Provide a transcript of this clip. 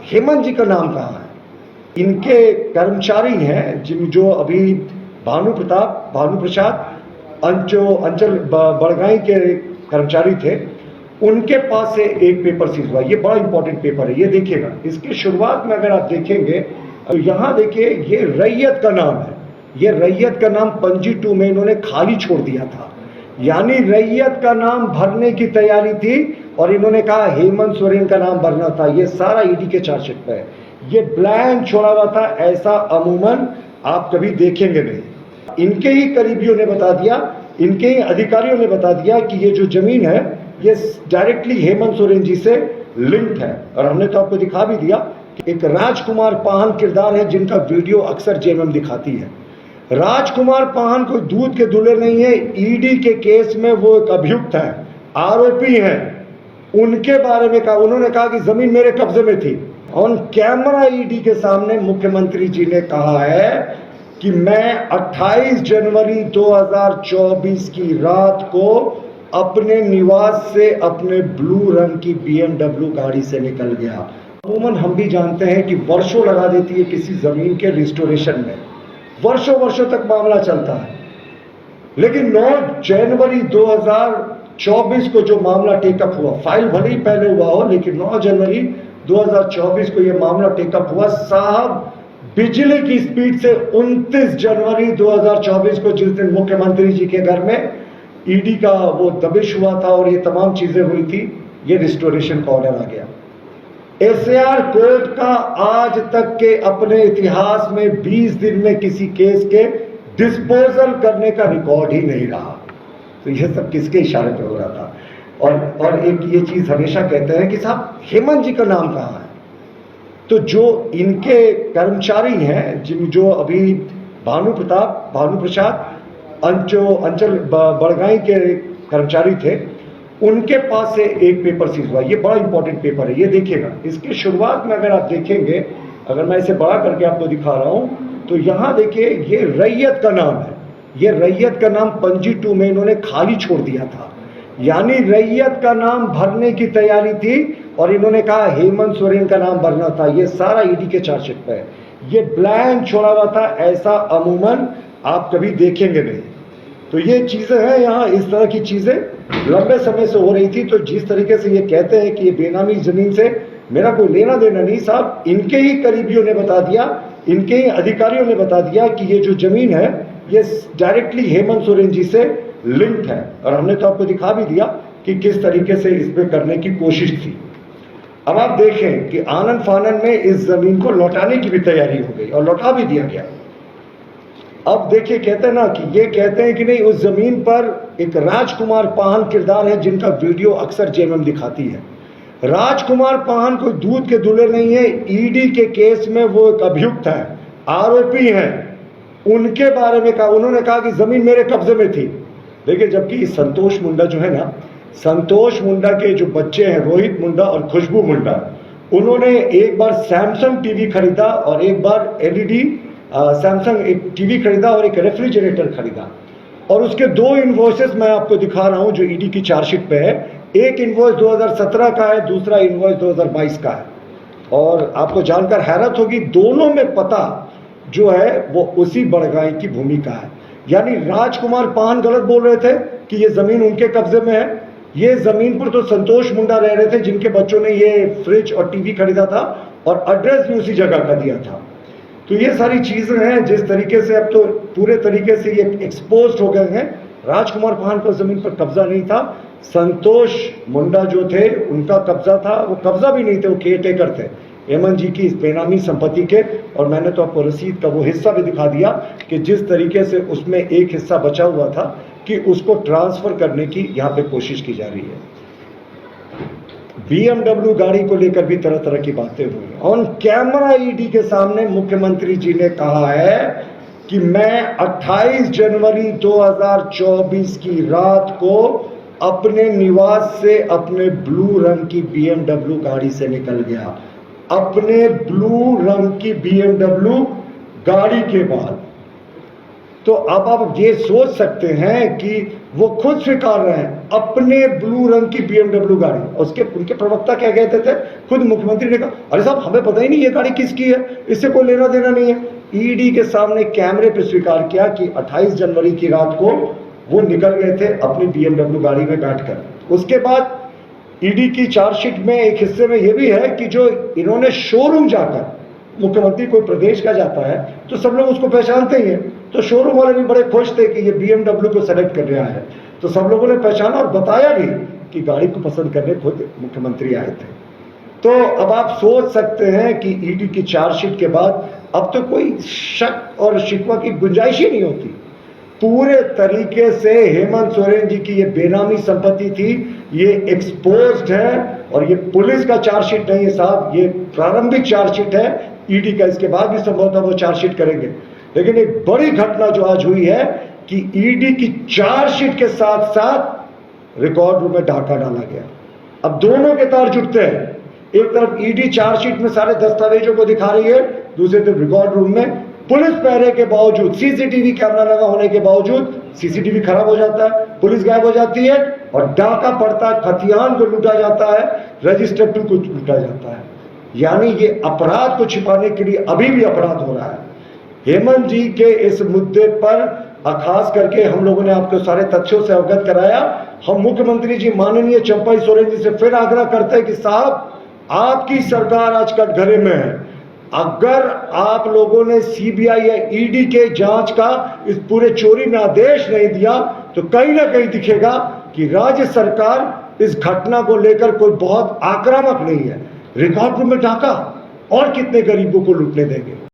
हेमंत जी का नाम कहाँ है? इनके कर्मचारी हैं जो अभी भानु प्रसाद अंचल बड़गाई के कर्मचारी थे, उनके पास से एक पेपर सीज हुआ। ये बड़ा इंपॉर्टेंट पेपर है, ये देखिएगा। इसकी शुरुआत में अगर आप देखेंगे तो यहाँ देखिए, ये रैयत का नाम है। ये रैयत का नाम पंजी 2 में इन्होंने खाली छोड़ दिया था, यानी रैयत का नाम भरने की तैयारी थी और इन्होंने कहा हेमंत सोरेन का नाम भरना था। ये सारा ईडी के चार्जशीट पे है, ये ब्लैंक छोड़ा हुआ था। ऐसा अमूमन आप कभी देखेंगे नहीं। इनके ही करीबियों ने बता दिया, इनके ही अधिकारियों ने बता दिया कि ये जो जमीन है ये डायरेक्टली हेमंत सोरेन जी से लिंक्ड है। और हमने तो आपको दिखा भी दिया कि एक राजकुमार पाहन किरदार है जिनका वीडियो अक्सर जेएमएम दिखाती है। राजकुमार पाहन कोई दूध के दूल्हे नहीं है, ईडी के केस में वो एक अभियुक्त है, आरोपी हैं। उनके बारे में कहा, उन्होंने कहा कि जमीन मेरे कब्जे में थी। ऑन कैमरा ईडी के सामने मुख्यमंत्री जी ने कहा है कि मैं 28 जनवरी 2024 की रात को अपने निवास से अपने ब्लू रंग की BMW गाड़ी से निकल गया। अमूमन हम भी जानते हैं कि वर्षों लगा देती है किसी जमीन के रिस्टोरेशन में, वर्षों तक मामला चलता है। लेकिन 9 जनवरी 2024 को जो मामला टेकअप हुआ, फाइल भले ही पहले हुआ हो, लेकिन 9 जनवरी 2024 को यह मामला टेकअप हुआ। साहब, बिजली की स्पीड से 29 जनवरी 2024 को, जिस दिन मुख्यमंत्री जी के घर में ईडी का वो दबिश हुआ था और ये तमाम चीजें हुई थी, ये रिस्टोरेशन का ऑर्डर आ गया। एसएआर कोर्ट का आज तक के अपने इतिहास में 20 दिन में किसी केस के डिस्पोजल करने का रिकॉर्ड ही नहीं रहा। तो यह सब किसके इशारे पे हो रहा था? और एक ये चीज हमेशा कहते हैं कि साहब हेमंत जी का नाम कहाँ है? तो जो इनके कर्मचारी हैं जो अभी भानु प्रसाद अंचल बड़गाई के कर्मचारी थे, उनके पास से एक पेपर सीज हुआ। ये बड़ा इंपॉर्टेंट पेपर है, ये देखिएगा। इसकी शुरुआत में अगर आप देखेंगे, अगर मैं इसे बड़ा करके आपको दिखा रहा हूं, तो यहां देखिए, ये रैयत का नाम है। ये रैयत का नाम पंजी 2 में इन्होंने खाली छोड़ दिया था, यानी रैयत का नाम भरने की तैयारी थी और इन्होंने कहा हेमंत सोरेन का नाम भरना था। ये सारा ईडी के चार्जशीट पे है, ये ब्लैंक छोड़ा हुआ था। ऐसा अमूमन आप कभी देखेंगे नहीं। तो ये चीजें हैं, यहाँ इस तरह की चीजें लंबे समय से हो रही थी। तो जिस तरीके से ये कहते हैं कि ये बेनामी जमीन से मेरा कोई लेना देना नहीं, साहब, इनके ही करीबियों ने बता दिया, इनके ही अधिकारियों ने बता दिया कि ये जो जमीन है ये डायरेक्टली हेमंत सोरेन जी से लिंक्ड है। और हमने तो आपको दिखा भी दिया कि किस तरीके से इसमें करने की कोशिश थी। अब आप देखें कि आनन फानन में इस जमीन को लौटाने की भी तैयारी हो गई और लौटा भी दिया गया। अब देखिए, कहते हैं ना कि ये कहते हैं कि नहीं, उस जमीन पर एक राजकुमार पाहन किरदार है जिनका वीडियो अक्सर जेएमएम दिखाती है। राजकुमार पाहन कोई दूध के दूल्हे नहीं है, ईडी के केस में वो एक अभियुक्त है, आरोपी हैं। उनके बारे में कहा, उन्होंने कहा कि जमीन मेरे कब्जे में थी। देखिए, जबकि संतोष मुंडा जो है ना, संतोष मुंडा के जो बच्चे हैं, रोहित मुंडा और खुशबू मुंडा, उन्होंने एक बार सैमसंग टीवी खरीदा और एक बार एलईडी सैमसंग एक टीवी खरीदा और एक रेफ्रिजरेटर खरीदा। और उसके 2 इनवॉइसेस मैं आपको दिखा रहा हूं जो ईडी की चार्जशीट पे है। एक इनवॉइस 2017 का है, दूसरा इनवॉइस 2022 का है। और आपको जानकर हैरत होगी, दोनों में पता जो है वो उसी बड़गाई की भूमि का है। यानी राजकुमार पाहन गलत बोल रहे थे कि ये जमीन उनके कब्जे में है। ये जमीन पर तो संतोष मुंडा रह रहे थे जिनके बच्चों ने ये फ्रिज और टीवी खरीदा था और एड्रेस भी उसी जगह का दिया था। तो ये सारी चीजें हैं जिस तरीके से अब तो पूरे तरीके से ये एक्सपोज हो गए हैं। राजकुमार पाहन को जमीन पर कब्जा नहीं था, संतोष मुंडा जो थे उनका कब्जा था। वो कब्जा भी नहीं थे, वो केयर टेकर थे हेमंत जी की इस बेनामी संपत्ति के। और मैंने तो आपको रसीद का वो हिस्सा भी दिखा दिया कि जिस तरीके से उसमें एक हिस्सा बचा हुआ था कि उसको ट्रांसफर करने की यहाँ पे कोशिश की जा रही है। BMW गाड़ी को लेकर भी तरह तरह की बातें हुई। ऑन कैमरा ईडी के सामने मुख्यमंत्री जी ने कहा है कि मैं 28 जनवरी 2024 की रात को अपने निवास से अपने ब्लू रंग की BMW गाड़ी से निकल गया। अपने ब्लू रंग की BMW गाड़ी के बाद तो अब आप ये सोच सकते हैं कि वो खुद स्वीकार रहे हैं अपने ब्लू रंग की BMW गाड़ी, उसके उनके प्रवक्ता क्या कहते थे, खुद मुख्यमंत्री ने कहा अरे साहब हमें पता ही नहीं ये गाड़ी किसकी है, इससे कोई लेना देना नहीं है। ईडी के सामने कैमरे पे स्वीकार किया कि 28 जनवरी की रात को वो निकल गए थे अपनी BMW गाड़ी में बैठकर। उसके बाद ईडी की चार्जशीट में एक हिस्से में यह भी है कि जो इन्होंने शोरूम जाकर, मुख्यमंत्री कोई प्रदेश का जाता है तो सब लोग उसको पहचानते ही हैं, तो शोरूम वाले भी बड़े खुश थे कि ये BMW को सेलेक्ट कर रहा है, तो सब लोगों ने पहचाना और बताया भी कि गाड़ी को पसंद करने खुद मुख्यमंत्री आए थे। तो अब आप सोच सकते हैं कि ईडी की चार्जशीट के बाद अब तो कोई शक और शिकवा की गुंजाइश ही नहीं होती। पूरे तरीके से हेमंत सोरेन जी की ये बेनामी संपत्ति थी, ये एक्सपोज्ड है, और ये पुलिस का चार्जशीट नहीं है साहब, ये प्रारंभिक चार्जशीट है ईडी का। इसके बाद भी संभवतः वो चार्जशीट करेंगे। लेकिन एक बड़ी घटना जो आज हुई है कि ईडी की चार्जशीट के साथ साथ रिकॉर्ड रूम में डाका डाला गया। अब दोनों के तार जुटते हैं, एक तरफ ईडी चार्जशीट में सारे दस्तावेजों को दिखा रही है, दूसरी तरफ रिकॉर्ड रूम में पुलिस पहरे के बावजूद, सीसीटीवी कैमरा लगा होने के बावजूद सीसीटीवी खराब हो जाता है, पुलिस गायब हो जाती है और डाका पड़ता है, खतियान को लूटा जाता है, रजिस्टर 2 को लूटा जाता है। यानी ये अपराध को छिपाने के लिए अभी भी अपराध हो रहा है। हेमंत जी के इस मुद्दे पर खास करके हम लोगों ने आपको सारे तथ्यों से अवगत कराया। हम मुख्यमंत्री जी माननीय चंपाई सोरेन जी से फिर आग्रह करते हैं कि साहब आपकी सरकार आज कटघरे में है, अगर आप लोगों ने सीबीआई या ईडी के जांच का इस पूरे चोरी में आदेश नहीं दिया तो कहीं ना कहीं दिखेगा कि राज्य सरकार इस घटना को लेकर कोई बहुत आक्रामक नहीं है। रिकॉर्ड रूम में डाका और कितने गरीबों को लूटने देंगे।